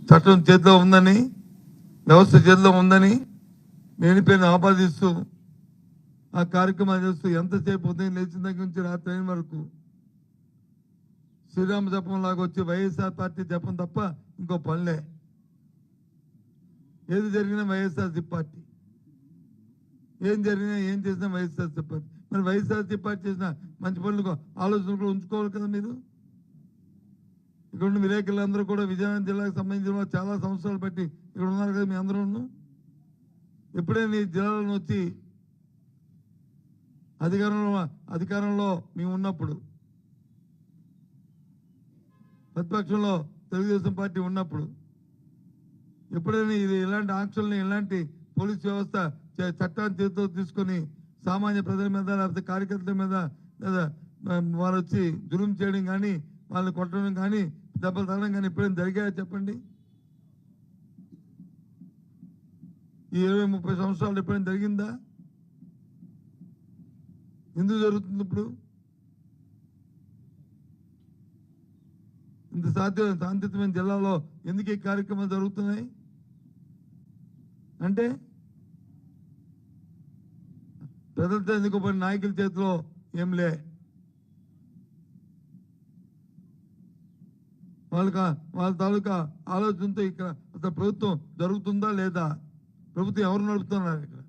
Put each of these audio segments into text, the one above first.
చట్టం చేతిలో ఉందని, వ్యవస్థ చేతిలో ఉందని లేనిపోయిన ఆపాదిస్తూ ఆ కార్యక్రమాలు చేస్తూ ఎంతసేపు ఉదయం లేచిన దగ్గర నుంచి రాత్రి అయిన వరకు శ్రీరామ జపం లాగా వచ్చి వైఎస్ఆర్ పార్టీ జపం తప్ప ఇంకో పనిలే. ఏది జరిగినా వైఎస్ఆర్సీ పార్టీ, ఏం జరిగినా ఏం చేసినా వైఎస్ఆర్సీ పార్టీ. మరి వైఎస్ఆర్సీ పార్టీ చేసిన మంచి పనులు ఆలోచనలు కూడా ఉంచుకోవాలి కదా మీరు. ఇక్కడ ఉన్న విలేకరులందరూ కూడా విజయనగరం జిల్లాకు సంబంధించిన చాలా సంవత్సరాలు బట్టి ఇక్కడ ఉన్నారు కదా మీ అందరూ. ఎప్పుడైనా ఈ జిల్లాలను వచ్చి అధికారంలో మేము ఉన్నప్పుడు, ప్రతిపక్షంలో తెలుగుదేశం పార్టీ ఉన్నప్పుడు ఎప్పుడైనా ఇది ఇలాంటి ఆంక్షల్ని, ఇలాంటి పోలీస్ వ్యవస్థ చట్టాన్ని చేతితో తీసుకొని సామాన్య ప్రజల మీద లేకపోతే కార్యకర్తల మీద లేదా వారు వచ్చి జులుం చేయడం కానీ, వాళ్ళని కొట్టడం కానీ, దెబ్బలు తగడం కానీ ఎప్పుడైనా జరిగాయో చెప్పండి. ఈ 20-30 సంవత్సరాలు ఎప్పుడైనా జరిగిందా? ఎందుకు జరుగుతుంది ఇప్పుడు? ఇంత శాంతియుతమైన జిల్లాలో ఎందుకు ఈ కార్యక్రమాలు జరుగుతున్నాయి అంటే ప్రజలతో ఎన్నుకోబడిన నాయకుల చేతిలో ఏం లే. వాళ్ళ తాలూకా ఆలోచనతో ఇక్కడ అసలు ప్రభుత్వం జరుగుతుందా లేదా, ప్రభుత్వం ఎవరు నడుపుతున్నారు, ఇక్కడ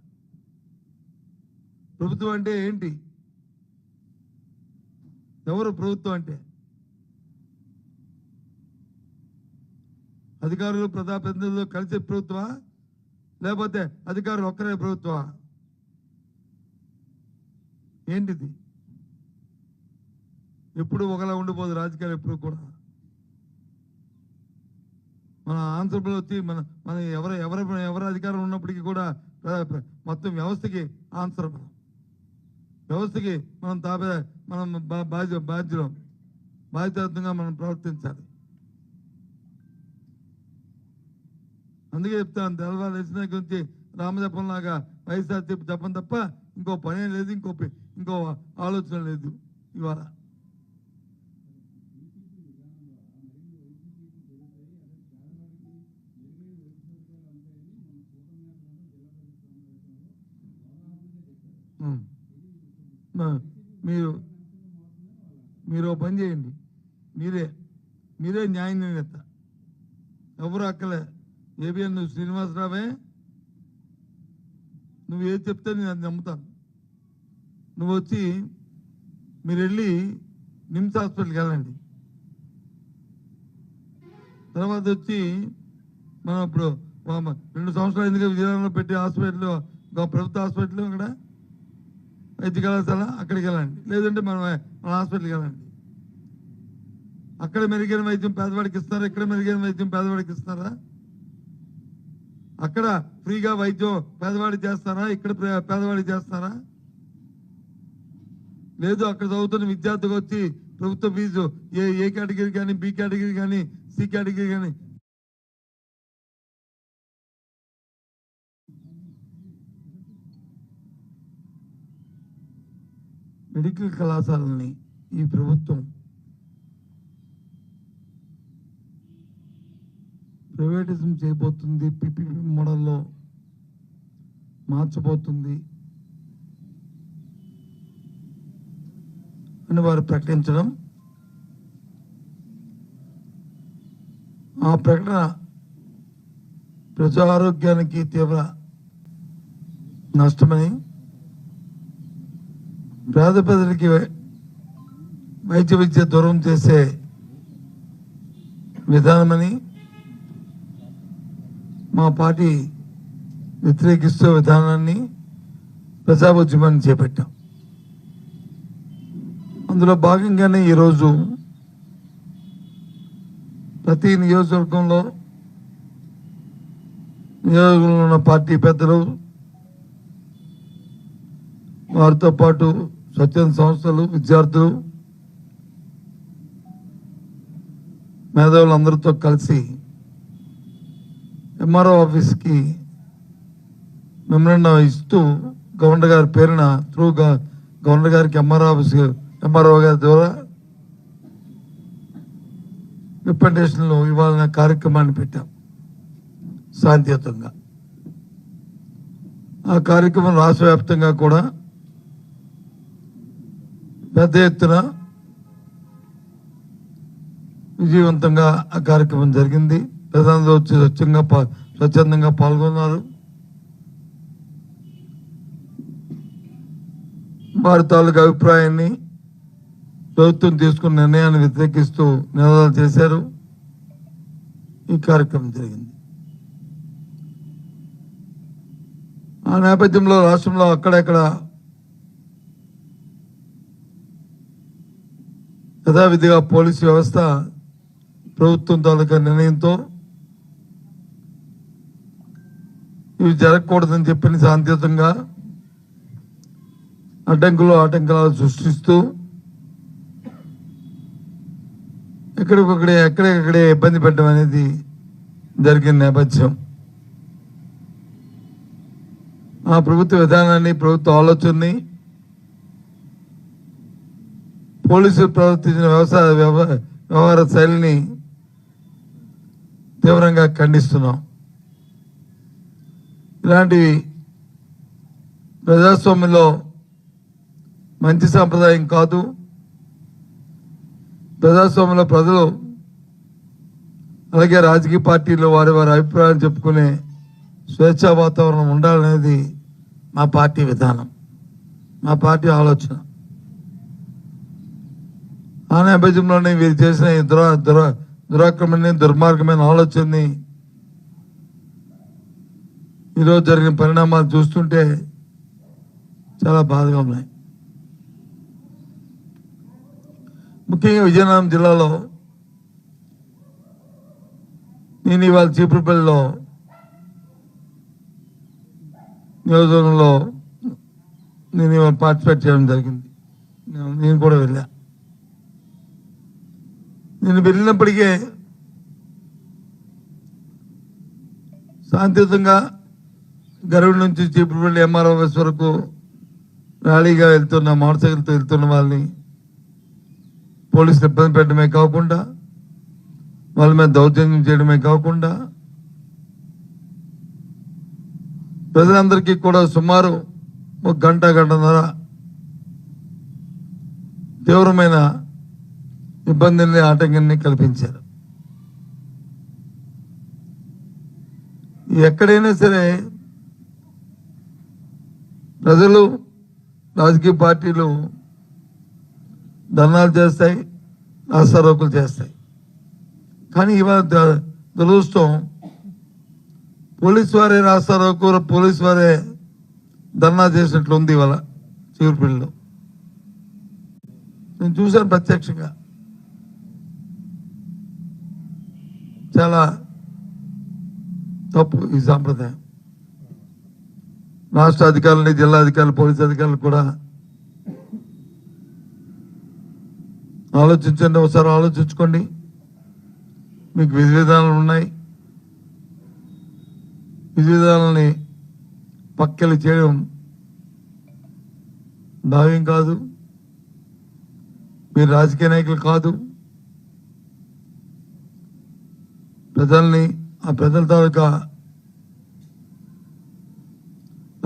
ప్రభుత్వం అంటే ఏంటి, ఎవరు ప్రభుత్వం అంటే? అధికారులు ప్రజాప్రతినిధులు కలిసే ప్రభుత్వమా, లేకపోతే అధికారులు ఒక్కరే ప్రభుత్వమా? ఏంటిది? ఎప్పుడు ఒకలా ఉండిపోదు రాజకీయాలు ఎప్పుడు కూడా. మన ఆంధ్రప్రదేశ్ వచ్చి మన ఎవరు అధికారం ఉన్నప్పటికీ కూడా మొత్తం వ్యవస్థకి ఆన్సరబుల్, వ్యవస్థకి మనం బాధ్యతంగా మనం ప్రవర్తించాలి. అందుకే చెప్తాను, తెల్లవారు లేచిన గురించి రామజపం లాగా వైఎస్ఆర్ జపం తప్ప ఇంకో పనే లేదు, ఇంకో ఆలోచన లేదు ఇవాళ. మీరు పని చేయండి, మీరే న్యాయ నిర్ణేత, ఎవరు అక్కలే. ఏబిఎన్ నువ్వు శ్రీనివాసరావే, నువ్వు ఏది చెప్తే నేను అది నమ్ముతాను. నువ్వు వచ్చి మీరు వెళ్ళి నిమ్స్ హాస్పిటల్కి వెళ్ళండి. తర్వాత వచ్చి మనం ఇప్పుడు 2 సంవత్సరాలు ఎందుకు విజయనగరంలో పెట్టి హాస్పిటల్, ప్రభుత్వ హాస్పిటల్, అక్కడ వైద్య కళాశాల, అక్కడికి వెళ్ళండి. లేదంటే మన హాస్పిటల్కి వెళ్ళండి. అక్కడ మెరుగైన వైద్యం పేదవాడికి ఇస్తారా, ఇక్కడ మెరుగైన వైద్యం పేదవాడికి ఇస్తారా? అక్కడ ఫ్రీగా వైద్యం పేదవాడికి చేస్తారా, ఇక్కడ పేదవాడికి చేస్తారా? లేదు, అక్కడ చదువుతున్న విద్యార్థికి వచ్చి ప్రభుత్వ ఫీజు ఏ కేటగిరీ కానీ, బి కేటగిరీ కానీ, సి కేటగిరీ కానీ మెడికల్ కళాశాలని ఈ ప్రభుత్వం ప్రైవేటిజం చేయబోతుంది, పిపిపి మోడల్లో మార్చబోతుంది అని వారు ప్రకటించడం, ఆ ప్రకటన ప్రజా ఆరోగ్యానికి తీవ్ర నష్టమని, పేద ప్రజలకి వైద్య విద్య దూరం చేసే విధానమని మా పార్టీ వ్యతిరేకిస్తూ విధానాన్ని, ప్రజా ఉద్యమాన్ని చేపట్టాం. అందులో భాగంగానే ఈరోజు ప్రతి నియోజకవర్గంలో ఉన్న పార్టీ పెద్దలు, వారితో పాటు స్వచ్ఛంద సంస్థలు, విద్యార్థులు, మేధావులందరితో కలిసి ఎంఆర్ఓ ఆఫీస్కి మెమరాండం ఇస్తూ గవర్నర్ గారి పేరున గవర్నర్ గారికి ఎంఆర్ఓ గారి ద్వారా రిప్రజెంటేషన్లు ఇవ్వాలనే కార్యక్రమాన్ని పెట్టాం. శాంతియుతంగా. ఆ కార్యక్రమం రాష్ట్ర వ్యాప్తంగా కూడా పెద్ద ఎత్తున విజయవంతంగా ఆ కార్యక్రమం జరిగింది. ప్రజలందరూ వచ్చి స్వచ్ఛందంగా పాల్గొన్నారు. వారి తాలూకు అభిప్రాయాన్ని ప్రభుత్వం తీసుకున్న నిర్ణయాన్ని వ్యతిరేకిస్తూ నినాదాలు చేశారు. ఈ కార్యక్రమం జరిగింది. ఆ నేపథ్యంలో రాష్ట్రంలో అక్కడెక్కడ యథావిధిగా పోలీసు వ్యవస్థ ప్రభుత్వం తాలూకా నిర్ణయంతో ఇవి జరగకూడదని చెప్పి శాంతియుతంగా ఆటంకాలు సృష్టిస్తూ ఎక్కడెక్కడే ఇబ్బంది పెట్టడం అనేది జరిగిన నేపథ్యం. ఆ ప్రభుత్వ విధానాన్ని, ప్రభుత్వ ఆలోచనని పోలీసులు ప్రవర్తించిన వ్యవహార శైలిని తీవ్రంగా ఖండిస్తున్నాం. ఇలాంటివి ప్రజాస్వామ్యంలో మంచి సాంప్రదాయం కాదు. ప్రజాస్వామ్యంలో ప్రజలు అలాగే రాజకీయ పార్టీలు వారి అభిప్రాయాలు చెప్పుకునే స్వేచ్ఛా వాతావరణం ఉండాలనేది మా పార్టీ విధానం, మా పార్టీ ఆలోచన. ఆ నేపథ్యంలోనే వీరు చేసిన దురాక్రమణ దుర్మార్గమైన ఆలోచనని ఈరోజు జరిగిన పరిణామాలు చూస్తుంటే చాలా బాధగా ఉన్నాయి. ముఖ్యంగా విజయనగరం జిల్లాలో నేను ఇవాళ చీపురుపల్లిలో నియోజకవర్గంలో నేను ఇవాళ పార్టిసిపేట్ చేయడం జరిగింది. నేను కూడా వెళ్ళా. నేను వెళ్ళినప్పటికే శాంతియుతంగా గరుడు నుంచి చీపురుపల్లి ఎంఆర్ఓ ఆఫీస్ వరకు ర్యాలీగా వెళ్తున్న మోటార్ సైకిల్తో వెళ్తున్న వాళ్ళని పోలీసులు ఇబ్బంది పెట్టడమే కాకుండా వాళ్ళ మీద దౌర్జన్యం చేయడమే కాకుండా ప్రజలందరికీ కూడా సుమారు 1 గంటన్నర తీవ్రమైన ఇబ్బందుల్ని ఆటంకాన్ని కల్పించారు. ఎక్కడైనా సరే ప్రజలు, రాజకీయ పార్టీలు ధర్నాలు చేస్తాయి, రాస్తారోకులు చేస్తాయి. కానీ ఇవాళ దురదృష్టం పోలీసు వారే రాస్తారోకు, పోలీసు వారే ధర్నా చేసినట్లు ఉంది ఇవాళ చీపురుపల్లిలో. నేను చూశాను ప్రత్యక్షంగా. చాలా తప్పు ఈ సాంప్రదాయం. రాష్ట్ర అధికారులని, జిల్లా అధికారులు, పోలీసు అధికారులు కూడా ఆలోచించండి, ఒకసారి ఆలోచించుకోండి. మీకు విధి విధానాలు ఉన్నాయి. విధి విధానాలని పక్కలు చేయడం భావ్యం కాదు. మీరు రాజకీయ నాయకులు కాదు. ప్రజల్ని, ఆ ప్రజల తాలూకా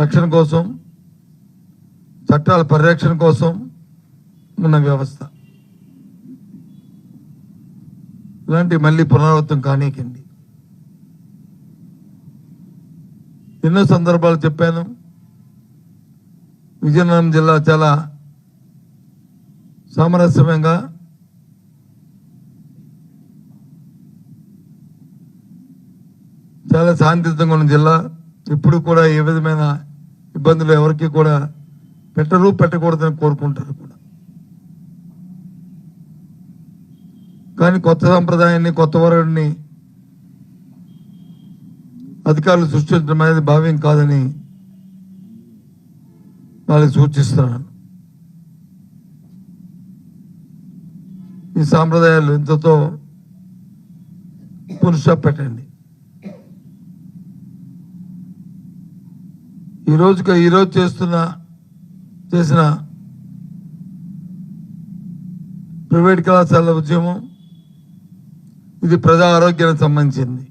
రక్షణ కోసం, చట్టాల పరిరక్షణ కోసం ఉన్న వ్యవస్థ. ఇలాంటి మళ్ళీ పునరావృతం కానీకండి. ఎన్నో సందర్భాలు చెప్పాను. విజయనగరం జిల్లా చాలా సామరస్యంగా, చాలా శాంతియుతంగా ఉన్న జిల్లా. ఇప్పుడు కూడా ఏ విధమైన ఇబ్బందులు ఎవరికి కూడా పెట్టకూడదని కోరుకుంటారు కూడా. కానీ కొత్త సంప్రదాయాన్ని, కొత్త వరడిని అధికారులు సృష్టించడం అనేది భావ్యం కాదని వాళ్ళకి సూచిస్తున్నాను. ఈ సాంప్రదాయాలు ఇంతతో పురుష పెట్టండి. ఈరోజు చేసిన ప్రైవేట్ కళాశాల ఉద్యమం ఇది ప్రజా ఆరోగ్యానికి సంబంధించింది.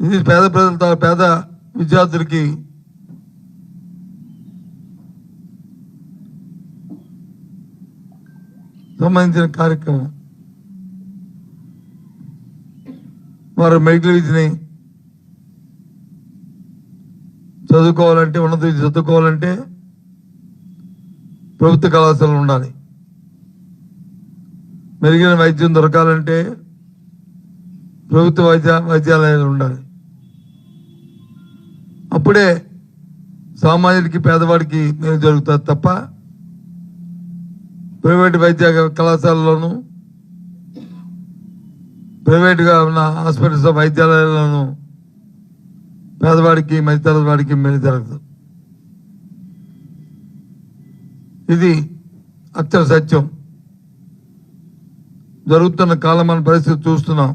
ఇది పేద ప్రజలతో పేద విద్యార్థులకి సంబంధించిన కార్యక్రమం. వారు మెడికల్ విద్యని చదువుకోవాలంటే, ఉన్నత విద్య చదువుకోవాలంటే ప్రభుత్వ కళాశాలలు ఉండాలి. మెరుగైన వైద్యం దొరకాలంటే ప్రభుత్వ వైద్యాలయాలు ఉండాలి. అప్పుడే సామాన్యుడికి, పేదవాడికి మేలు జరుగుతుంది తప్ప ప్రైవేటు వైద్య కళాశాలలోను, ప్రైవేటుగా ఉన్న హాస్పిటల్స్ వైద్యాలయాలను పేదవాడికి, మధ్యతరగతి వాడికి మేలు జరగదు. ఇది అక్షర సత్యం. జరుగుతున్న కాలమాన పరిస్థితి చూస్తున్నాం.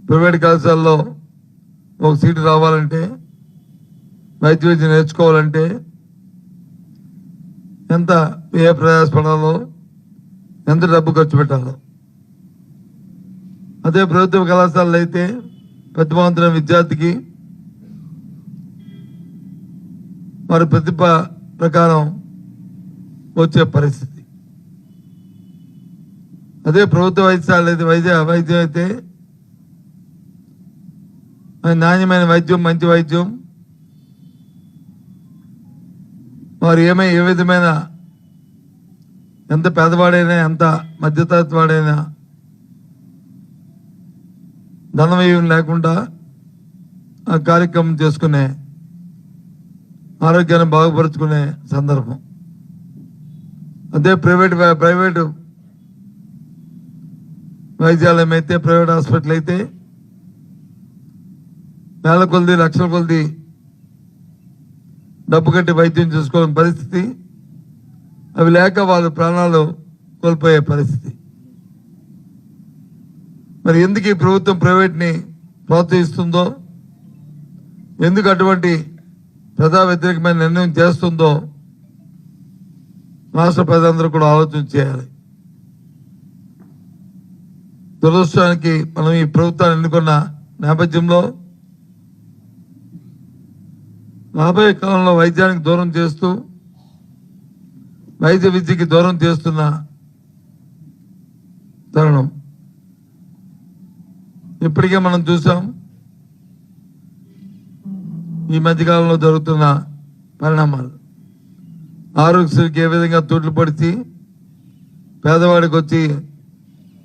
ప్రైవేట్ కళాశాలలో ఒక సీటు రావాలంటే, వైద్య విద్య నేర్చుకోవాలంటే ఎంత ప్రయాసపడాలో, ఎంత డబ్బు ఖర్చు పెట్టాలో. అదే ప్రభుత్వ కళాశాలలు అయితే ప్రతిభావంతుల విద్యార్థికి వారి ప్రతిభ ప్రకారం వచ్చే పరిస్థితి. అదే ప్రభుత్వ వైద్యశాల అయితే వైద్యం అయితే నాణ్యమైన వైద్యం, మంచి వైద్యం, వారు ఏ విధమైన ఎంత పేదవాడైనా, ఎంత మధ్యతరగతి వాడైనా ధనవ్యయం లేకుండా ఆ కార్యక్రమం చేసుకునే, ఆరోగ్యాన్ని బాగుపరుచుకునే సందర్భం. అదే ప్రైవేటు వైద్యాలయం అయితే, ప్రైవేట్ హాస్పిటల్ అయితే వేల కొలది, లక్షల కొలది డబ్బు కట్టి వైద్యం చేసుకోవాలని పరిస్థితి. అవి లేక వాళ్ళు ప్రాణాలు కోల్పోయే పరిస్థితి. మరి ఎందుకు ఈ ప్రభుత్వం ప్రైవేట్ని ప్రోత్సహిస్తుందో, ఎందుకు అటువంటి ప్రజా వ్యతిరేకమైన నిర్ణయం చేస్తుందో రాష్ట్ర ప్రజలందరూ కూడా ఆలోచన చేయాలి. దురదృష్టానికి మనం ఈ ప్రభుత్వాన్ని ఎన్నుకున్న నేపథ్యంలో రాబోయే కాలంలో వైద్యానికి దూరం చేస్తూ, వైద్య విద్యకి దూరం చేస్తున్న తరుణం ఇప్పటికే మనం చూసాం. ఈ మధ్యకాలంలో జరుగుతున్న పరిణామాలు ఆరోగ్యశ్రీకి ఏ విధంగా తూట్లు పడిచి పేదవాడికి వచ్చి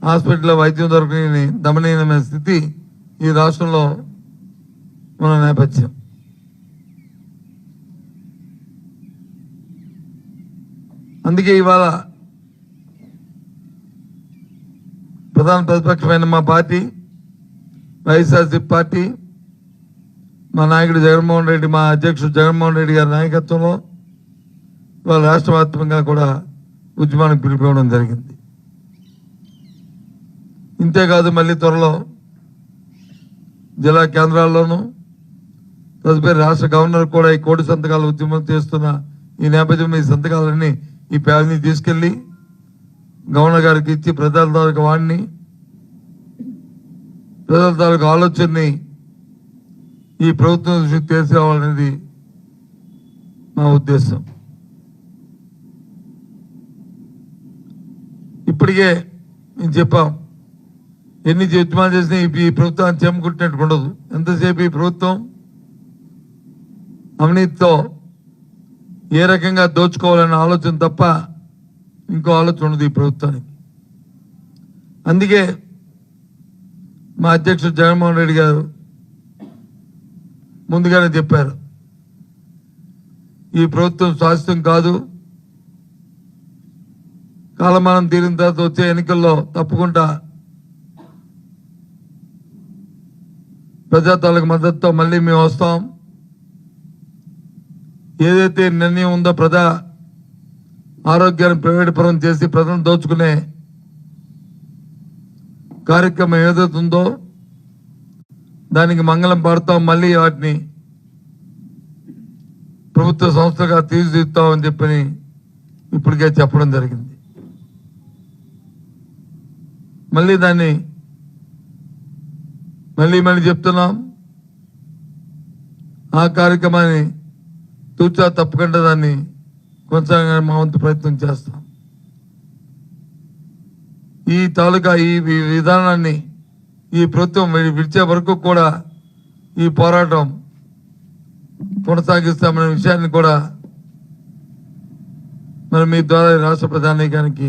హాస్పిటల్లో వైద్యం దొరకని దమనీయమైన స్థితి ఈ రాష్ట్రంలో ఉన్న నేపథ్యం. అందుకే ఇవాళ ప్రధాన ప్రతిపక్షమైన మా పార్టీ వైఎస్ఆర్సీపీ పార్టీ, మా నాయకుడు జగన్మోహన్ రెడ్డి, మా అధ్యక్షుడు జగన్మోహన్ రెడ్డి గారి నాయకత్వంలో ఇవాళ రాష్ట్ర వ్యాప్తంగా కూడా ఉద్యమానికి పిలిపివ్వడం జరిగింది. ఇంతేకాదు, మళ్ళీ త్వరలో జిల్లా కేంద్రాల్లోనూ తదుపరి రాష్ట్ర గవర్నర్ కూడా ఈ కోటి సంతకాల ఉద్యమం చేస్తున్న ఈ నేపథ్యంలో ఈ సంతకాలన్నీ, ఈ ప్యాడ్ని తీసుకెళ్లి గవర్నర్ గారికి ఇచ్చి ప్రజల తాలూకు వాడిని, ప్రజల తాలూకు ఆలోచనని ఈ ప్రభుత్వం దృష్టికి తీసుకురావాలనేది మా ఉద్దేశం. ఇప్పటికే మేము చెప్పాం, ఎన్ని ఉద్యమాలు చేసినా ఈ ప్రభుత్వాన్ని చెమ్ముకుంటున్నట్టు ఉండదు. ఎంతసేపు ఈ ప్రభుత్వం అవినీతితో ఏ రకంగా దోచుకోవాలనే ఆలోచన తప్ప ఇంకో ఆలోచన ఉండదు ఈ ప్రభుత్వానికి. అందుకే మా అధ్యక్షుడు జగన్మోహన్ రెడ్డి గారు ముందుగానే చెప్పారు, ఈ ప్రభుత్వం శాశ్వతం కాదు, కాలమానం తీరిన తర్వాత వచ్చే ఎన్నికల్లో తప్పకుండా ప్రజాతాలకు మద్దతుతో మళ్ళీ మేము వస్తాం. ఏదైతే నిర్ణయం ఉందో ప్రజా ఆరోగ్యాన్ని ప్రైవేట్ పరం చేసి ప్రజలను దోచుకునే కార్యక్రమం ఏదైతే ఉందో దానికి మంగళం పాడుతాం. మళ్ళీ వాటిని ప్రభుత్వ సంస్థగా తీర్చిదిద్దుతామని చెప్పని ఇప్పటికే చెప్పడం జరిగింది. మళ్ళీ దాన్ని మళ్ళీ చెప్తున్నాం, ఆ కార్యక్రమాన్ని తూచా తప్పకుండా దాన్ని కొనసాగ మా వంతు ప్రయత్నం చేస్తాం. ఈ తాలూకా ఈ విధానాన్ని ఈ ప్రభుత్వం విడిచే వరకు కూడా ఈ పోరాటం కొనసాగిస్తామనే విషయాన్ని కూడా మరి మీ ద్వారా రాష్ట్ర ప్రధానికానికి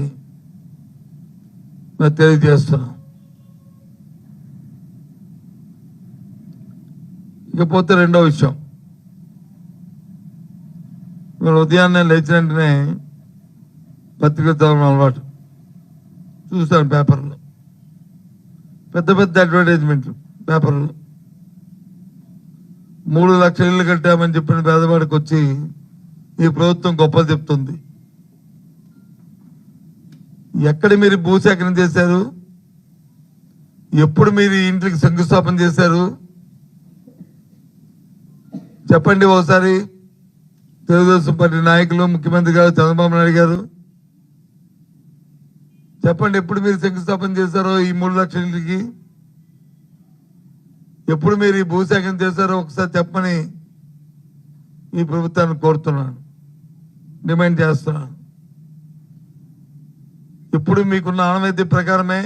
మరి తెలియజేస్తున్నాం. ఇకపోతే రెండో విషయం, ఇవాళ ఉదయాన్నే లేచిన వెంటనే పత్రికలు చదవడం అలవాటు. చూస్తాను పేపర్లో పెద్ద పెద్ద అడ్వర్టైజ్మెంట్లు పేపర్లో 3 లక్షల ఇళ్ళు కట్టామని చెప్పిన పేదవాడికి వచ్చి ఈ ప్రభుత్వం గొప్పలు చెప్తుంది. ఎక్కడ మీరు భూసేకరణ చేశారు? ఎప్పుడు మీరు ఇంటికి శంకుస్థాపన చేశారు? చెప్పండి ఒకసారి. తెలుగుదేశం పార్టీ నాయకులు, ముఖ్యమంత్రి గారు చంద్రబాబు నాయుడు గారు చెప్పండి, ఎప్పుడు మీరు శంకుస్థాపన చేశారో ఈ 3 లక్షల ఇంటికి? ఎప్పుడు మీరు ఈ భూసేకరణ చేశారో ఒకసారి చెప్పని ఈ ప్రభుత్వాన్ని కోరుతున్నాను, డిమాండ్ చేస్తున్నాను. ఇప్పుడు మీకున్న ఆనవాయితీ ప్రకారమే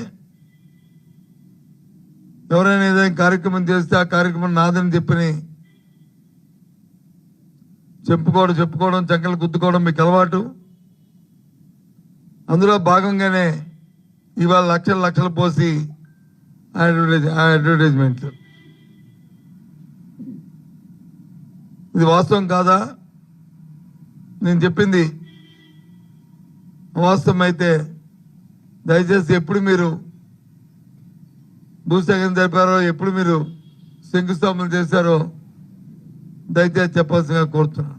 ఎవరైనా ఏదైనా కార్యక్రమం చేస్తే ఆ కార్యక్రమం నాదని చెప్పుకోవడం చంకలు గుద్దుకోవడం మీకు అలవాటు. అందులో భాగంగానే ఇవాళ లక్షలు పోసి అడ్వర్టైజ్మెంట్లు. ఇది వాస్తవం కాదా? నేను చెప్పింది వాస్తవం అయితే దయచేసి ఎప్పుడు మీరు భూసేకరణ జరిపారో, ఎప్పుడు మీరు శంకుస్థాపన చేశారో దయచేసి చెప్పాల్సిందిగా కోరుతున్నాను.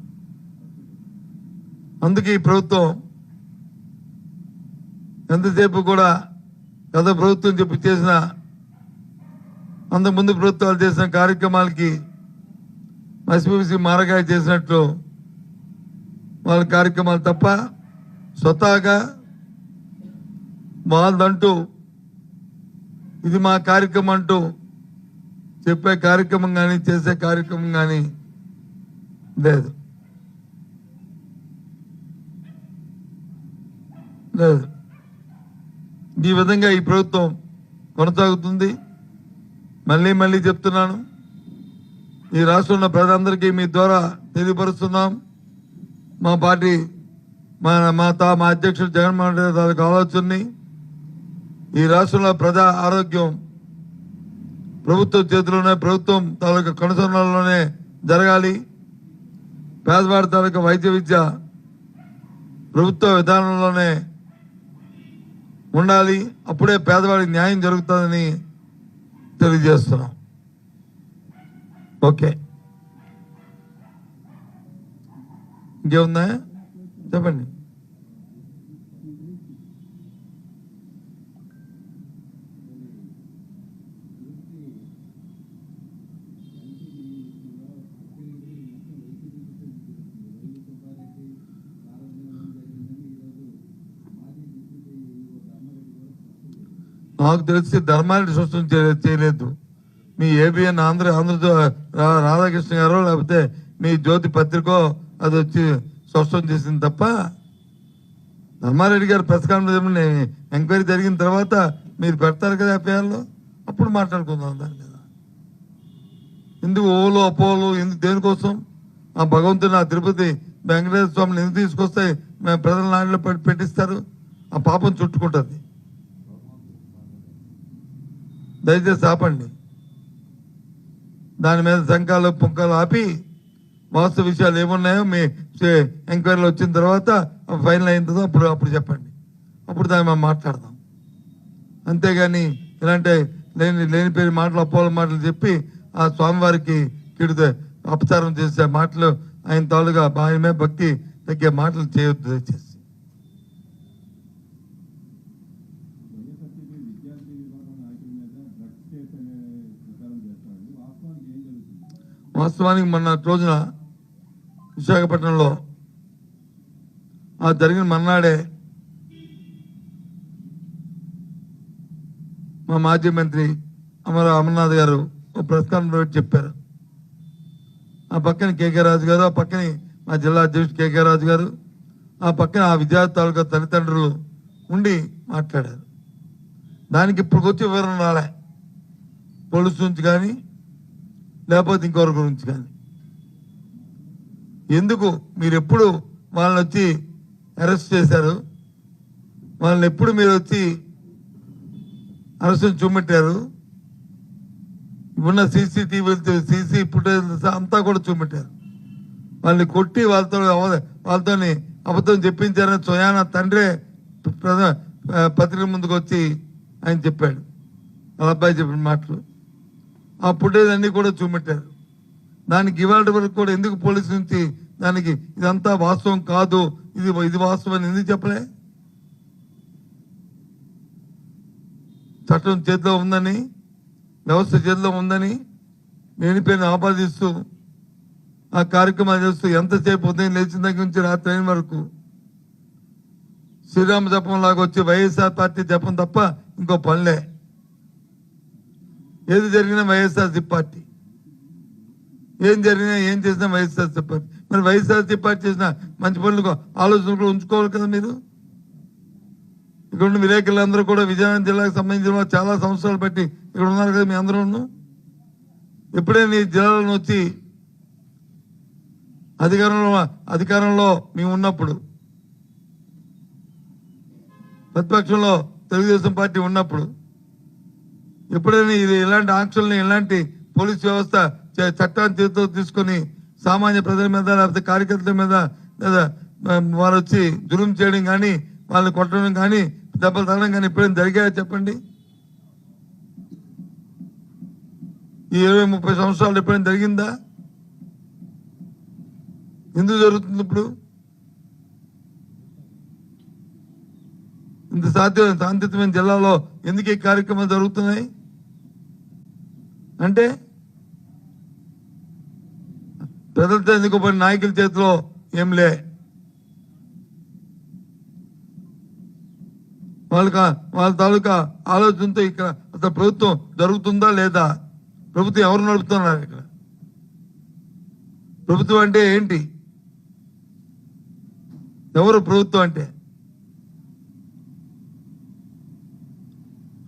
అందుకే ఈ ప్రభుత్వం ఎంతసేపు కూడా గత ప్రభుత్వం చేసిన అంతకుముందు ప్రభుత్వాలు చేసిన కార్యక్రమాలకి మసిపూసి మారగాయ చేసినట్లు వాళ్ళ కార్యక్రమాలు తప్ప స్వతహాగా వాళ్ళంటూ ఇది మా కార్యక్రమం అంటూ చెప్పే కార్యక్రమం కానీ చేసే కార్యక్రమం కానీ లేదు. ఈ విధంగా ఈ ప్రభుత్వం కొనసాగుతుంది. మళ్ళీ చెప్తున్నాను, ఈ రాష్ట్రంలో ప్రజలందరికీ మీ ద్వారా తెలియపరుస్తున్నాం. మా పార్టీ మా అధ్యక్షుడు జగన్మోహన్ రెడ్డి తాలూకు ఆలోచనని ఈ రాష్ట్రంలో ప్రజా ఆరోగ్యం ప్రభుత్వం చేతిలోనే, ప్రభుత్వం తాలూకా కనుసరణలోనే జరగాలి. పేదవాడి తాలూకా వైద్య విద్య ప్రభుత్వ విధానంలోనే ఉండాలి. అప్పుడే పేదవాడికి న్యాయం జరుగుతుందని తెలియజేస్తున్నాం. ఓకే, ఇంకేముందా చెప్పండి. నాకు తెలిసి ధర్మారెడ్డి స్పష్టం చేయలేదు. మీ ఏబిఎన్ ఆంధ్ర రాధాకృష్ణ గారో లేకపోతే మీ జ్యోతి పత్రికో అది వచ్చి స్పష్టం చేసింది తప్ప ధర్మారెడ్డి గారు ప్రెస్ కాన్ఫరెన్స్ ఎంక్వైరీ జరిగిన తర్వాత మీరు పెడతారు కదా ఎఫ్ఐఆర్లో, అప్పుడు మాట్లాడుకుందాం దాని మీద. ఎందుకు ఓలు అపోలు ఎందుకు, దేనికోసం? ఆ భగవంతుని ఆ తిరుపతి వెంకటేశ్వర స్వామిని ఎందుకు తీసుకొస్తే మేము ప్రజల నాటిలో పెట్టిస్తారు? ఆ పాపం చుట్టుకుంటుంది. దయచేసి ఆపండి. దాని మీద శంకాలు పుంకాలు ఆపి వాస్తవ విషయాలు ఏమున్నాయో మీ ఎంక్వైరీలు వచ్చిన తర్వాత ఫైనల్ అయిన అప్పుడు చెప్పండి. అప్పుడు దాన్ని మేము మాట్లాడదాం. అంతేగాని ఇలాంటి లేని పేరు మాటలు అపోల మాటలు చెప్పి ఆ స్వామివారికి కిడితే అపచారం చేసే మాటలు, ఆయన తాలుగా ఆయన మీద భక్తి తగ్గే మాటలు చేయొద్దు దయచేసి. వాస్తవానికి మొన్న రోజున విశాఖపట్నంలో ఆ జరిగిన మన్నాడే మా మాజీ మంత్రి అమర్నాథ్ గారు ఒక ప్రెస్ కాన్ఫరెన్స్ చెప్పారు. ఆ పక్కన కేకే రాజు గారు, ఆ పక్కన మా జిల్లా అధ్యక్షుడు కేకే రాజు గారు, ఆ పక్కన ఆ విద్యార్థి తాలూకా తల్లిదండ్రులు ఉండి మాట్లాడారు. దానికి ఇప్పుడు వచ్చి వివరణ రాలే, పోలీసు నుంచి కానీ లేకపోతే ఇంకొకరి గురించి కానీ. ఎందుకు మీరు ఎప్పుడు వాళ్ళని వచ్చి అరెస్ట్ చేశారు? వాళ్ళని ఎప్పుడు మీరు వచ్చి అరెస్ట్ చూపెట్టారు? ఉన్న సీసీ ఫుటేజ్ అంతా కూడా చూపెట్టారు. వాళ్ళని కొట్టి వాళ్ళతో అబద్ధం చెప్పించారని స్వయాన తండ్రే పత్రిక ముందుకు వచ్చి ఆయన చెప్పాడు. వాళ్ళ అబ్బాయి చెప్పిన మాటలు ఆ ఫుటేజ్ అన్ని కూడా చూపెట్టారు. దానికి ఇవాళ వరకు కూడా ఎందుకు పోలీసు నుంచి దానికి ఇదంతా వాస్తవం కాదు, ఇది వాస్తవం అని ఎందుకు చెప్పలే? చట్టం చేతిలో ఉందని, వ్యవస్థ చేతిలో ఉందని లేనిపోయిన ఆపాదిస్తూ ఆ కార్యక్రమాలు చేస్తూ ఎంతసేపు ఉదయం లేచిన దగ్గర నుంచి రాత్రి అయిన వరకు శ్రీరామ జపం లాగా వచ్చి వైఎస్ఆర్ పార్టీ జపం తప్ప ఇంకో పనిలే. ఏది జరిగినా వైఎస్ఆర్సీ పార్టీ, ఏం జరిగినా ఏం చేసినా వైఎస్ఆర్సీ పార్టీ. మరి వైఎస్ఆర్సీ పార్టీ చేసిన మంచి పనులు ఆలోచనలు కూడా ఉంచుకోవాలి కదా మీరు. ఇక్కడ ఉన్న విలేకరులందరూ కూడా విజయనగరం జిల్లాకు సంబంధించిన చాలా సంవత్సరాలు బట్టి ఇక్కడ ఉన్నారు కదా మీ అందరూ. ఎప్పుడైనా ఈ జిల్లాలో వచ్చి అధికారంలో మేము ఉన్నప్పుడు, ప్రతిపక్షంలో తెలుగుదేశం పార్టీ ఉన్నప్పుడు ఎప్పుడైనా ఇది ఇలాంటి ఆంక్షల్ని, ఇలాంటి పోలీస్ వ్యవస్థ చట్టాన్ని చేతితో తీసుకొని సామాన్య ప్రజల మీద లేకపోతే కార్యకర్తల మీద లేదా వారు వచ్చి జులుం చేయడం కానీ, వాళ్ళని కొట్టడం కానీ, దెబ్బలు తగడం కానీ ఎప్పుడైనా జరిగాయో చెప్పండి? ఈ 20-30 సంవత్సరాలు ఎప్పుడైనా జరిగిందా? ఎందుకు జరుగుతుంది ఇప్పుడు? ఇంత శాంతియుతమైన జిల్లాలో ఎందుకు ఈ కార్యక్రమాలు జరుగుతున్నాయి అంటే ప్రజలతో ఎన్నుకోబడిన నాయకుల చేతిలో ఏం లే. వాళ్ళ తాలూకా ఆలోచనతో ఇక్కడ అసలు ప్రభుత్వం జరుగుతుందా లేదా, ప్రభుత్వం ఎవరు నడుపుతున్నారు ఇక్కడ, ప్రభుత్వం అంటే ఏంటి, ఎవరు ప్రభుత్వం అంటే?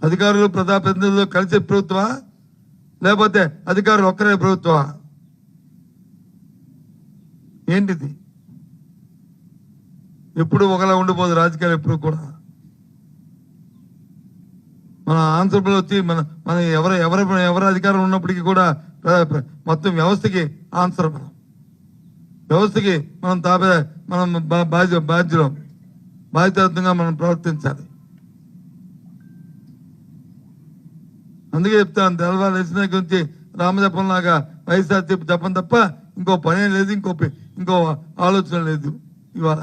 అధికారులు ప్రజాప్రతినిధులు కలిసే ప్రభుత్వమా, లేకపోతే అధికారులు ఒక్కరే ప్రభుత్వమా? ఏంటిది? ఎప్పుడు ఒకలా ఉండిపోదు రాజకీయాలు ఎప్పుడు కూడా. మన ఆంధ్రప్రదేశ్ వచ్చి మన ఎవరు అధికారం ఉన్నప్పటికీ కూడా మొత్తం వ్యవస్థకి ఆన్సర్. మనం వ్యవస్థకి మనం బాధ్యతంగా మనం ప్రవర్తించాలి. అందుకే చెప్తాను, తెలవాలి వేసిన గురించి రామజపం లాగా వైఎస్ఆర్ జపం తప్ప ఇంకో పనే లేదు, ఇంకో ఆలోచన లేదు ఇవాళ.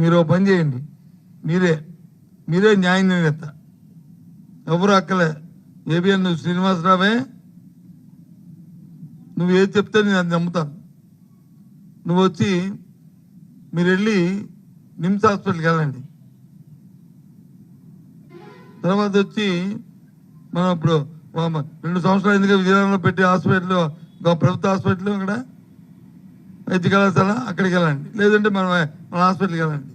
మీరు పని చేయండి, మీరే న్యాయ నిర్ణేత, ఎవరు అక్కలే. ఏబిఎన్ నువ్వు శ్రీనివాసరావే, నువ్వు ఏది చెప్తే నేను అది నమ్ముతాను. నువ్వు వచ్చి మీరు వెళ్ళి నిమ్స్ హాస్పిటల్కి వెళ్ళండి. తర్వాత వచ్చి మనం ఇప్పుడు 2 సంవత్సరాలు ఎందుకు విజయనగరంలో పెట్టి హాస్పిటల్, ప్రభుత్వ హాస్పిటల్, అక్కడ వైద్య కళాశాల, అక్కడికి వెళ్ళండి. లేదంటే మన హాస్పిటల్కి వెళ్ళండి.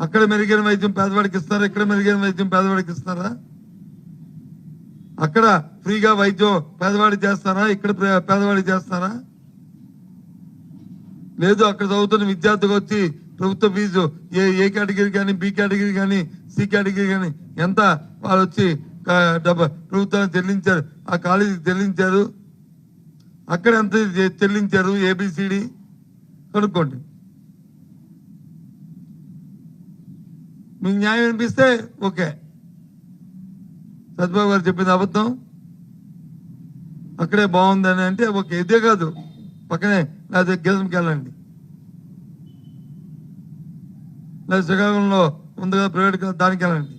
అక్కడ మెరుగైన వైద్యం పేదవాడికి ఇస్తారా? ఇక్కడ మెరుగైన వైద్యం పేదవాడికి ఇస్తారా? అక్కడ ఫ్రీగా వైద్యం పేదవాడికి చేస్తారా? ఇక్కడ పేదవాడికి చేస్తారా? లేదు, అక్కడ చదువుతున్న విద్యార్థికి వచ్చి ప్రభుత్వ ఫీజు ఏ కేటగిరీ కానీ, బి కేటగిరీ కానీ, సి కేటగిరీ కానీ ఎంత వాళ్ళు వచ్చి ప్రభుత్వానికి చెల్లించారు, ఆ కాలేజీకి చెల్లించారు, అక్కడ ఎంత చెల్లించారు, ఏబిసిడి కనుక్కోండి. మీకు న్యాయం అనిపిస్తే ఓకే. సత్యబాబు గారు చెప్పింది అబద్ధం, అక్కడే బాగుందని అంటే ఓకే. ఇదే కాదు, పక్కనే లేదా గెజంకి వెళ్ళండి, లేదా శ్రీకాకుళంలో ఉంది కదా ప్రైవేట్, దానికి వెళ్ళండి.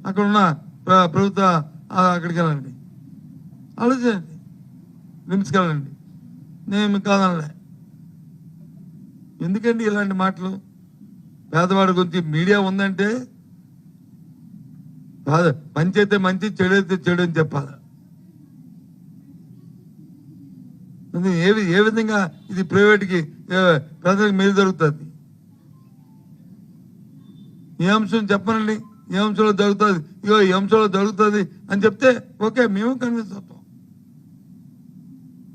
అక్కడ ఉన్న ప్రభుత్వ అక్కడికి వెళ్ళండి, ఆలోచించండి, నిమ్స్కి వెళ్ళండి. నేను కాదనలే. ఎందుకండి ఇలాంటి మాటలు? పేదవాడి గురించి మీడియా ఉందంటే మంచి అయితే మంచి, చెడు అయితే చెడు అని చెప్పాలి. ఏ విధంగా ఇది ప్రైవేట్కి ప్రజలకు మేలు జరుగుతుంది? ఏ అంశం చెప్పనండి, ఏ అంశంలో జరుగుతుంది, ఇగో ఈ అంశంలో జరుగుతుంది అని చెప్తే ఓకే, మేము కన్విన్స్ అవుతాం.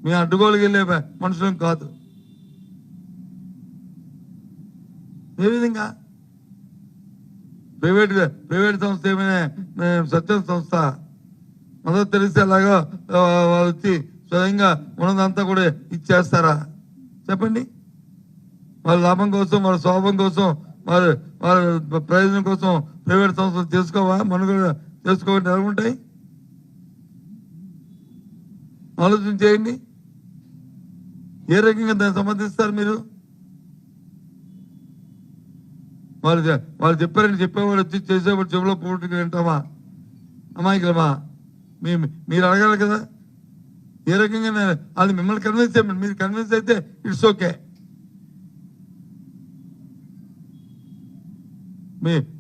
మేము అడ్డుగోలుకి వెళ్ళే మనుషులం కాదు. ఏ విధంగా ప్రైవేట్ సంస్థ ఏమైనా స్వచ్ఛంద సంస్థ మద్దతు తెలిస్తే అలాగా వాళ్ళు వచ్చి స్వయంగా ఉన్నదంతా కూడా ఇచ్చేస్తారా? చెప్పండి. వాళ్ళ లాభం కోసం, వాళ్ళ స్వభావం కోసం, వాళ్ళ ప్రయోజనం కోసం ప్రైవేట్ సంస్థలు చేసుకోవా? మనుగడ చేసుకోవాలంటే ఎలా ఉంటాయి? ఆలోచన చేయండి. ఏ రకంగా దాన్ని సమర్థిస్తారు మీరు? వాళ్ళు చెప్పారని చెప్పేవాడు వచ్చి చేసేవాడు చెవులో పోటీ వింటామా? అమాయకులమా? మీరు అడగాలి కదా. ఏ రకంగా అది మిమ్మల్ని కన్విన్స్ చేయమండి. మీరు కన్విన్స్ అయితే ఇట్స్ ఓకే.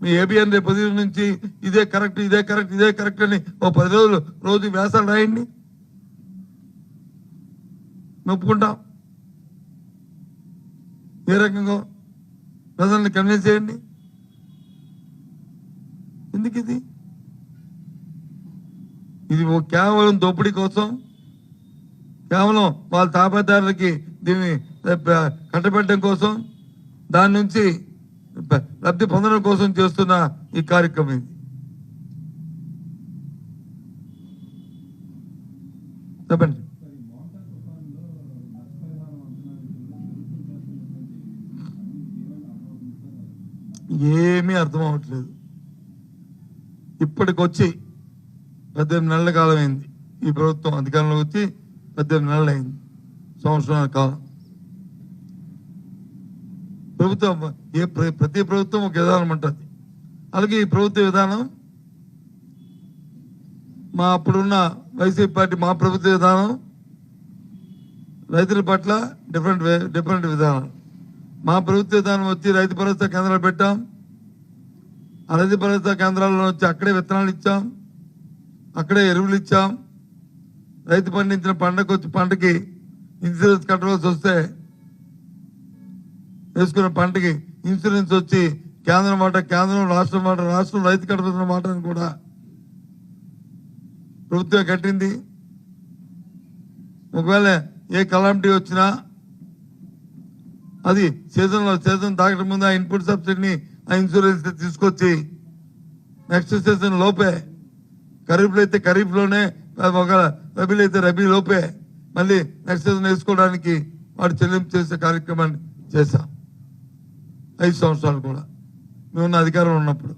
మీ ఏబిఎన్ రేపు 10 నుంచి ఇదే కరెక్ట్, ఇదే కరెక్ట్, ఇదే కరెక్ట్ అని ఓ 10 రోజులు రోజు వ్యాసాలు రాయండి, ఒప్పుకుంటాం. ఏ రకంగా ప్రజల్ని కన్విన్స్ చేయండి. ఎందుకు ఇది కేవలం దోపిడీ కోసం, కేవలం వాళ్ళ తాపేదారులకి దీన్ని కట్టబెట్టడం కోసం, దాని నుంచి లబ్ధి పొందడం కోసం చేస్తున్న ఈ కార్యక్రమం ఇది. చెప్పండి. ఏమీ అర్థం అవ్వట్లేదు. ఇప్పటికొచ్చి 18 నెలల కాలం అయింది. ఈ ప్రభుత్వం అధికారంలోకి వచ్చి 18 నెలలు అయింది, సంవత్సరాల కాలం. ప్రభుత్వం ప్రతి ప్రభుత్వం ఒక విధానం ఉంటుంది. అలాగే ఈ ప్రభుత్వ విధానం మా అప్పుడున్న వైసీపీ పార్టీ మా ప్రభుత్వ విధానం రైతుల పట్ల డిఫరెంట్ విధానం. మా ప్రభుత్వ విధానం వచ్చి రైతు భరోసా కేంద్రాలు పెట్టాం. ఆ రైతు భరోసా కేంద్రాల్లో వచ్చి అక్కడే విత్తనాలు ఇచ్చాం, అక్కడే ఎరువులు ఇచ్చాం. రైతు పండించిన పంటకి ఇన్సూరెన్స్ కట్టవలసి వస్తే వేసుకున్న పంటకి ఇన్సూరెన్స్ వచ్చి కేంద్రం మాట కేంద్రం, రాష్ట్రం మాట రాష్ట్రం, రైతు కట్టవలసిన మాట అని కూడా ప్రభుత్వం కట్టింది. ఒకవేళ ఏ కలామిటీ వచ్చినా అది సీజన్ దాకడం ముందు ఆ ఇన్పుట్ సబ్సిడీని, ఆ ఇన్సూరెన్స్ తీసుకొచ్చి నెక్స్ట్ సీజన్ లోపే, ఖరీఫ్లో అయితే ఖరీఫ్లోనే, ఒక రబీలో అయితే రబీ లోపే మళ్ళీ నెక్స్ట్ సీజన్ వేసుకోవడానికి వాడు చెల్లింపు చేసే కార్యక్రమాన్ని చేశాం. 5 సంవత్సరాలు కూడా మేమున్న అధికారం ఉన్నప్పుడు.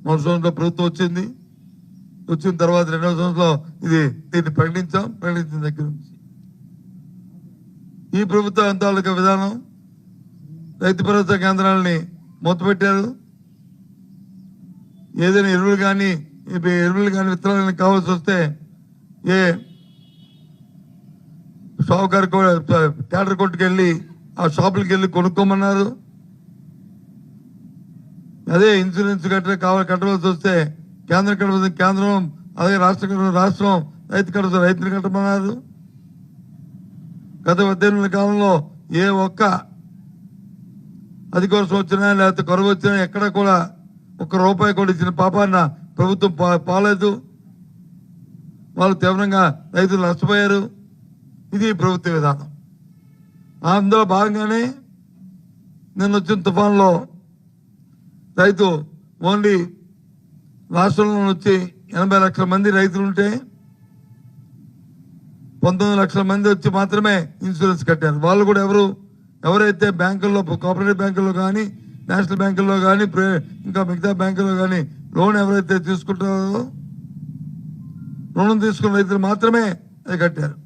మొదటి సంవత్సరంలో ప్రభుత్వం వచ్చిన తర్వాత 2వ సంవత్సరంలో దీన్ని ప్రకటించిన దగ్గర నుంచి ఈ ప్రభుత్వ తాలూకా విధానం రైతు భరోసా కేంద్రాలని మూతపెట్టారు. ఏదైనా ఎరువులు కానీ విత్తనాలు కావాల్సి వస్తే ఏ షావుకారు ట్యాటర్ కొట్టుకెళ్ళి ఆ షాపులకి వెళ్ళి కొనుక్కోమన్నారు. అదే ఇన్సూరెన్స్ కట్టవలసి వస్తే కేంద్రం కట్టవలసి కేంద్రం, అలాగే రాష్ట్రం రైతుని కట్టమన్నారు. గత 18 నెలల కాలంలో ఏ ఒక్క అధికోసం వచ్చినా లేకపోతే కరువు వచ్చినా ఎక్కడ కూడా ₹1 కూడా ఇచ్చిన పాపాన్న ప్రభుత్వం పాలేదు. వాళ్ళు తీవ్రంగా రైతులు నష్టపోయారు. ఇది ప్రభుత్వ విధానం. అందులో భాగంగానే నిన్న వచ్చిన తుఫాన్లో రైతు ఓన్లీ రాష్ట్రంలో వచ్చి 80 లక్షల మంది రైతులుంటే 19 లక్షల మంది వచ్చి మాత్రమే ఇన్సూరెన్స్ కట్టారు. వాళ్ళు కూడా ఎవరైతే బ్యాంకుల్లో, కోఆపరేటివ్ బ్యాంకుల్లో కానీ, నేషనల్ బ్యాంకుల్లో కానీ, ఇంకా మిగతా బ్యాంకుల్లో కానీ లోన్ ఎవరైతే తీసుకుంటారో రుణం తీసుకున్న రైతులు మాత్రమే అది కట్టారు.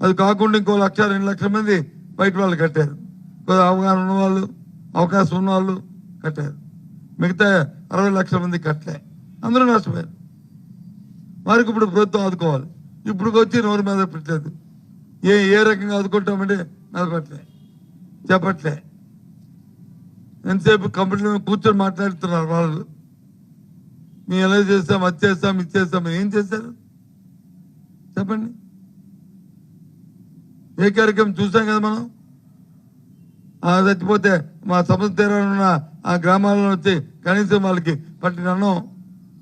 అది కాకుండా ఇంకో 1-2 లక్షల మంది బయట వాళ్ళు కట్టారు. అవగాహన ఉన్నవాళ్ళు, అవకాశం ఉన్నవాళ్ళు కట్టారు. మిగతా 60 లక్షల మంది కట్టలే. అందరూ నష్టపోయారు. వారికి ఇప్పుడు ప్రభుత్వం ఆదుకోవాలి. ఇప్పుడు వచ్చి నోరు మీద పెట్టలేదు. ఏ రకంగా ఆదుకుంటామంటే నడపట్లే, చెప్పట్లే. ఎంతసేపు కంపెనీలో కూర్చొని మాట్లాడుతున్నారు వాళ్ళు. మేము ఎలా చేస్తాం, అది చేస్తాం, ఇది చేస్తాం. ఏం చేశారు చెప్పండి? ఏ కార్యక్రమం చూసాం కదా మనం. చచ్చిపోతే మా సముద్ర తీరాలున్న ఆ గ్రామాల్లో వచ్చి కనీసం వాళ్ళకి పట్టిన అన్నం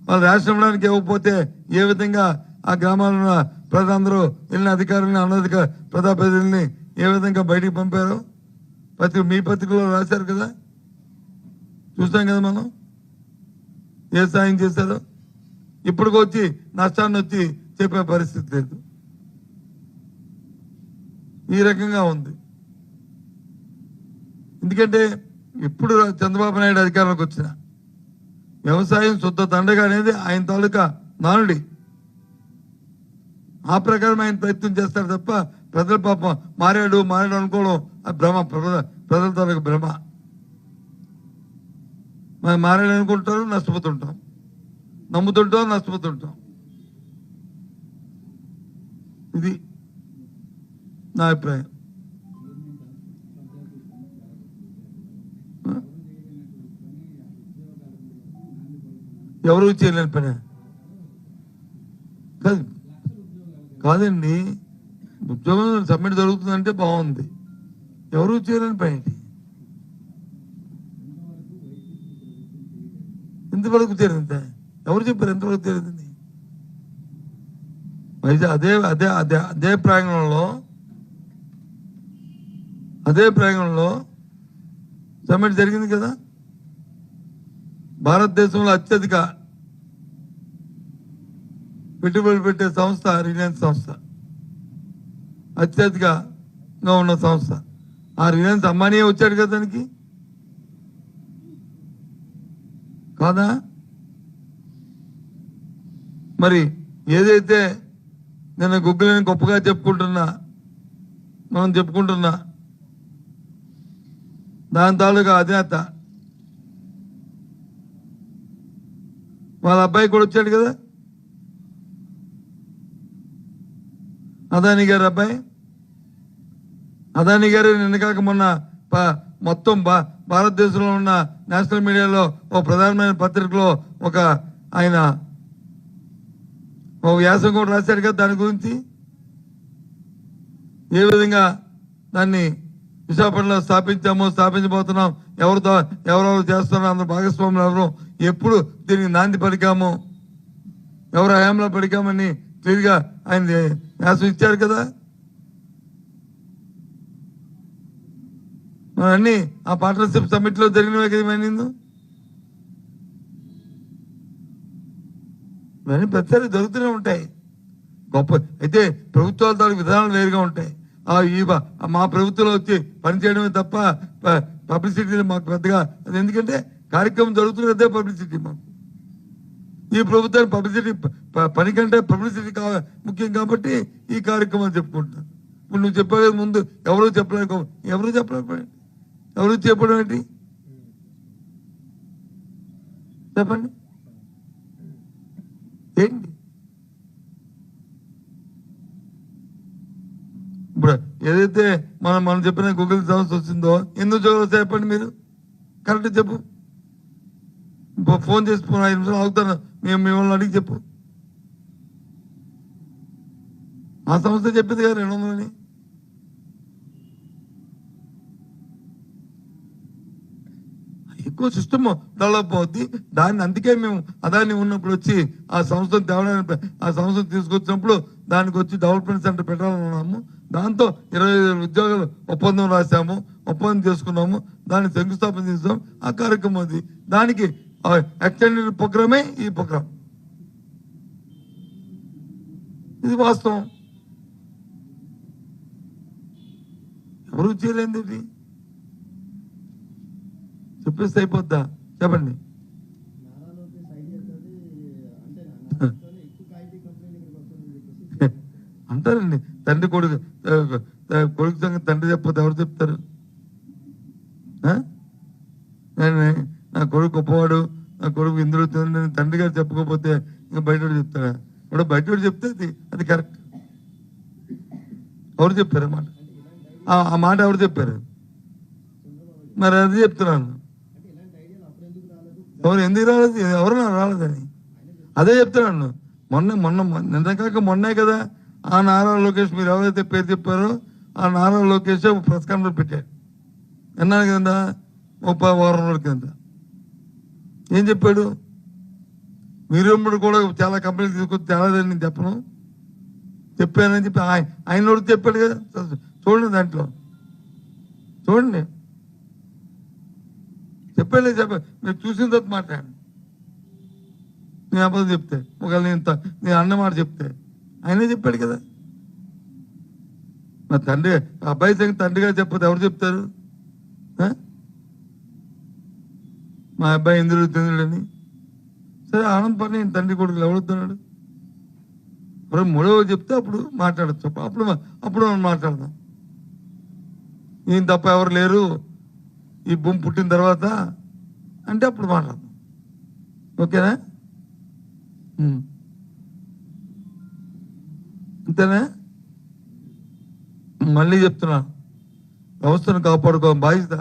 వాళ్ళు రేషన్ ఇవ్వడానికి ఇవ్వకపోతే ఏ విధంగా ఆ గ్రామాల్లో ఉన్న ప్రజలందరూ వెళ్ళిన అధికారులని అనధికార ప్రజాప్రతినిధుల్ని ఏ విధంగా బయటికి పంపారు మీ పత్రికలో రాశారు కదా, చూసాం కదా మనం. ఏ సాయం చేశారో ఇప్పటికి వచ్చి నష్టాన్ని వచ్చి చెప్పే పరిస్థితి లేదు. ఈ రకంగా ఉంది. ఎందుకంటే ఇప్పుడు చంద్రబాబు నాయుడు అధికారంలోకి వచ్చిన వ్యవసాయం శుద్ధ దండగా అనేది ఆయన తాలూకా నానుడి. ఆ ప్రకారం ఆయన ప్రయత్నం చేస్తారు తప్ప ప్రజల పాపం మారాడు అనుకోవడం భ్రమ, ప్రజల తాలూకా భ్రమ. మనం మారాడు అనుకుంటారు, నష్టపోతుంటాం, నమ్ముతుంటాం, నష్టపోతుంటాం. ఇది నా అభిప్రాయం. ఎవరు చేయలేని పని కాదండి. ఉద్యోగం సబ్మిట్ జరుగుతుందంటే బాగుంది. ఎవరు చేయలేని పని ఏంటి? ఎంతవరకు చేరింది? ఎవరు చెప్పారు ఎంతవరకు చేరింది? అదే అదే అదే అదే ప్రాంగణంలో సమ్మిట్ జరిగింది కదా. భారతదేశంలో అత్యధిక పెట్టుబడులు పెట్టే సంస్థ రిలయన్స్ సంస్థ, అత్యధికంగా ఉన్న సంస్థ. ఆ రిలయన్స్ అంబానీ వచ్చాడు కదా దానికి, కాదా? మరి ఏదైతే నేను గుగ్గులని గొప్పగా మనం చెప్పుకుంటున్నా దాని తాలూకా అధినేత వాళ్ళ అబ్బాయి కూడా వచ్చాడు కదా, అదానీ గారి అబ్బాయి. అదానీ గారు నిన్న కాక మొన్న మొత్తం భారతదేశంలో ఉన్న నేషనల్ మీడియాలో ఒక ప్రధానమైన పత్రికలో ఆయన వ్యాసం కూడా రాశాడు కదా దాని గురించి. ఏ విధంగా దాన్ని విశాఖపట్నంలో స్థాపించబోతున్నాం, ఎవరెవరు చేస్తున్నాం, అందరూ భాగస్వాములు ఎవరు, ఎప్పుడు దీనికి నాంది పలికాము, ఎవరు హయాంలో పలికామని క్లియర్గా ఆయన వ్యాసం ఇచ్చారు కదా. అన్ని ఆ పార్ట్నర్షిప్ సమ్మిట్ లో జరిగినవే కదా ఇవన్నీ. ఇవన్నీ ప్రతిసారి జరుగుతూనే ఉంటాయి. గొప్ప అయితే ప్రభుత్వాల తాలూకు విధానాలు వేరుగా ఉంటాయి. మా ప్రభుత్వంలో వచ్చి పనిచేయడమే తప్ప పబ్లిసిటీ మాకు పెద్దగా, అది ఎందుకంటే కార్యక్రమం జరుగుతున్నదే పబ్లిసిటీ మాకు. ఈ ప్రభుత్వానికి పబ్లిసిటీ పని కంటే పబ్లిసిటీ ముఖ్యం కాబట్టి ఈ కార్యక్రమాలు చెప్పుకుంటారు. ఇప్పుడు నువ్వు చెప్పే ముందు ఎవరు చెప్పలేదు, ఎవరు చెప్పడం ఏంటి చెప్పండి ఏంటి? ఇప్పుడు ఏదైతే మనం చెప్పిన గూగుల్ సమస్య వచ్చిందో ఎందుకు ఉద్యోగాలు చెప్పండి మీరు, కరెక్ట్ చెప్పు. ఫోన్ చేసి 5 నిమిషాలు ఆగుతాను, మిమ్మల్ని అడిగి చెప్పు. ఆ సంస్థ చెప్పింది కదా 200 ఎక్కువ సిస్టమ్ డెవలప్ అవుద్ది. దాన్ని అందుకే మేము అదాన్ని ఉన్నప్పుడు వచ్చి ఆ సంస్థను తేవడానికి ఆ సంస్థను తీసుకొచ్చినప్పుడు దానికి వచ్చి డెవలప్మెంట్ సెంటర్ పెట్టాలన్నాము. దాంతో 25 ఉద్యోగాలు ఒప్పందం రాశాము, ఒప్పందం చేసుకున్నాము, దాన్ని శంకుస్థాపన చేసాం. ఆ కార్యక్రమం అది. దానికి ఎక్స్టెండెడ్ ప్రోగ్రామే ఈ ప్రోగ్రామ్. ఇది వాస్తవం. ఎవరు చేయలేంది చెప్పేస్తే అయిపోద్దా చెప్పండి. అంటారండి తండ్రి కొడుకు సంగతి తండ్రి చెప్పొద్దు ఎవరు చెప్తారు? నా కొడుకు గొప్పవాడు, నా కొడుకు ఇందులో తిందని తండ్రి గారు చెప్పకపోతే ఇంకా బయట చెప్తాడా? ఇప్పుడు బయట చెప్తే అది కరెక్ట్. ఎవరు చెప్పారు అన్నమాట? ఆ మాట ఎవరు చెప్పారు? మరి అది చెప్తున్నాను. ఎవరు ఎందుకు రాలేదు? ఎవరు రాలేదని అదే చెప్తున్నాను. నిన్న కాక మొన్నే కదా ఆ నారా లోకేష్, మీరు ఎవరైతే పేరు చెప్పారో ఆ నారా లోకేష్ ప్రెస్ కాన్ఫరెన్స్ పెట్టాడు. విన్నాను కదా 30 వారం రోజుల కింద. ఏం చెప్పాడు? మీరమ్మడు కూడా చాలా కంపెనీలు తీసుకొచ్చి తేలాదని నేను చెప్పను, చెప్పానని చెప్పి ఆయన కూడా చెప్పాడు కదా. చూడండి, దాంట్లో చూడండి, చెప్పాడు. మీరు చూసిన తర్వాత మాట్లాడండి. నేను అబద్ధం చెప్తే, ఒకవేళ నేను అన్న మాట చెప్తే ఆయనే చెప్పాడు కదా. మా తండ్రి, అబ్బాయి సంగతి తండ్రిగా చెప్పదు ఎవరు చెప్తారు? మా అబ్బాయి ఇందులో తిందుడని. సరే, ఆనందపడి నేను తండ్రి కొడుకులు ఎవడుతున్నాడు? మరి మూడవ చెప్తే అప్పుడు మాట్లాడచ్చు. అప్పుడు మనం మాట్లాడదాం. ఈయన తప్ప ఎవరు లేరు ఈ భూమి పుట్టిన తర్వాత అంటే అప్పుడు మాట్లాడదాం. ఓకేనా? అంతేనా? మళ్ళీ చెప్తున్నా, వ్యవస్థను కాపాడుకోవడం బాధ్యత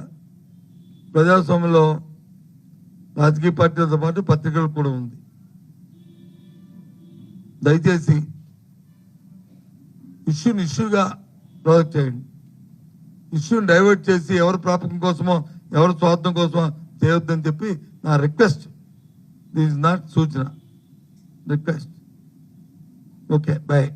ప్రజాస్వామ్యంలో రాజకీయ పార్టీలతో పాటు పత్రికలు కూడా ఉంది. దయచేసి ఇష్యూగా ప్రొజెక్ట్ చేయండి. ఇష్యూని డైవర్ట్ చేసి ఎవరి ప్రాపకం కోసమో ఎవరి స్వార్థం కోసమో చేయొద్దని చెప్పి నా రిక్వెస్ట్. దిస్ ఇస్ నాట్ సూచన, రిక్వెస్ట్. Okay, bye.